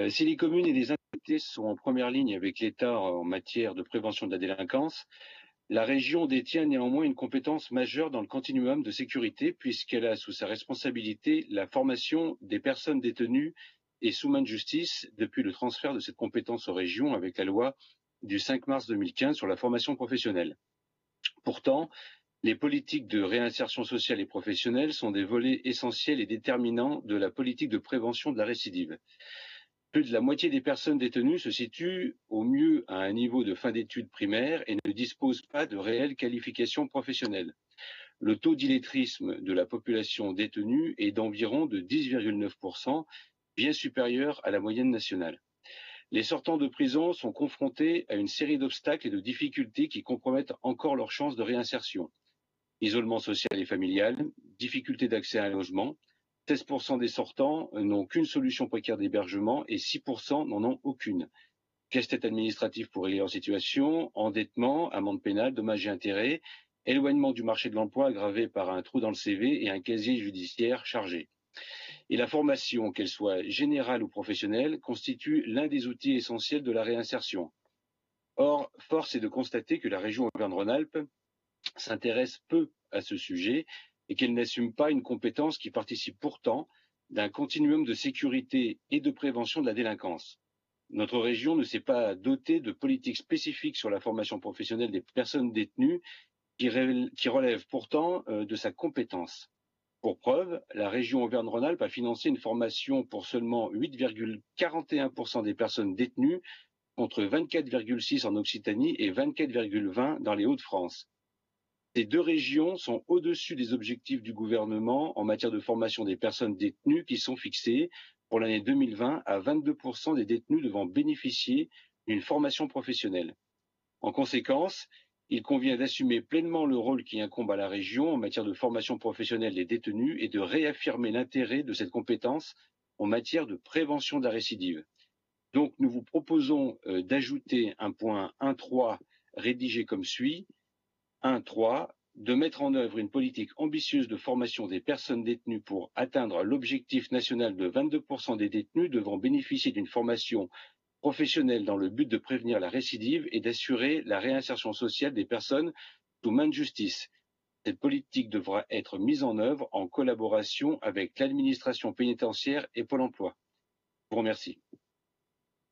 Si les communes et les incompétences sont en première ligne avec l'État en matière de prévention de la délinquance, la région détient néanmoins une compétence majeure dans le continuum de sécurité puisqu'elle a sous sa responsabilité la formation des personnes détenues et sous main de justice depuis le transfert de cette compétence aux régions avec la loi du 5 mars 2015 sur la formation professionnelle. Pourtant, les politiques de réinsertion sociale et professionnelle sont des volets essentiels et déterminants de la politique de prévention de la récidive. Plus de la moitié des personnes détenues se situent au mieux à un niveau de fin d'études primaires et ne disposent pas de réelle qualification professionnelle. Le taux d'illettrisme de la population détenue est d'environ de 10,9%, bien supérieur à la moyenne nationale. Les sortants de prison sont confrontés à une série d'obstacles et de difficultés qui compromettent encore leurs chances de réinsertion. Isolement social et familial, difficulté d'accès à un logement, 16% des sortants n'ont qu'une solution précaire d'hébergement et 6% n'en ont aucune. Casse-tête administratif pour régler leur situation, endettement, amende pénale, dommages et intérêts, éloignement du marché de l'emploi aggravé par un trou dans le CV et un casier judiciaire chargé. Et la formation, qu'elle soit générale ou professionnelle, constitue l'un des outils essentiels de la réinsertion. Or, force est de constater que la région Auvergne-Rhône-Alpes s'intéresse peu à ce sujet et qu'elle n'assume pas une compétence qui participe pourtant d'un continuum de sécurité et de prévention de la délinquance. Notre région ne s'est pas dotée de politiques spécifiques sur la formation professionnelle des personnes détenues qui relèvent pourtant de sa compétence. Pour preuve, la région Auvergne-Rhône-Alpes a financé une formation pour seulement 8,41% des personnes détenues contre 24,6% en Occitanie et 24,20% dans les Hauts-de-France. Ces deux régions sont au-dessus des objectifs du gouvernement en matière de formation des personnes détenues qui sont fixés pour l'année 2020 à 22% des détenus devant bénéficier d'une formation professionnelle. En conséquence, il convient d'assumer pleinement le rôle qui incombe à la région en matière de formation professionnelle des détenus et de réaffirmer l'intérêt de cette compétence en matière de prévention de la récidive. Donc, nous vous proposons d'ajouter un point 1.3 rédigé comme suit. 1.3. De mettre en œuvre une politique ambitieuse de formation des personnes détenues pour atteindre l'objectif national de 22% des détenus devant bénéficier d'une formation professionnelle dans le but de prévenir la récidive et d'assurer la réinsertion sociale des personnes sous main de justice. Cette politique devra être mise en œuvre en collaboration avec l'administration pénitentiaire et Pôle emploi. Je vous remercie.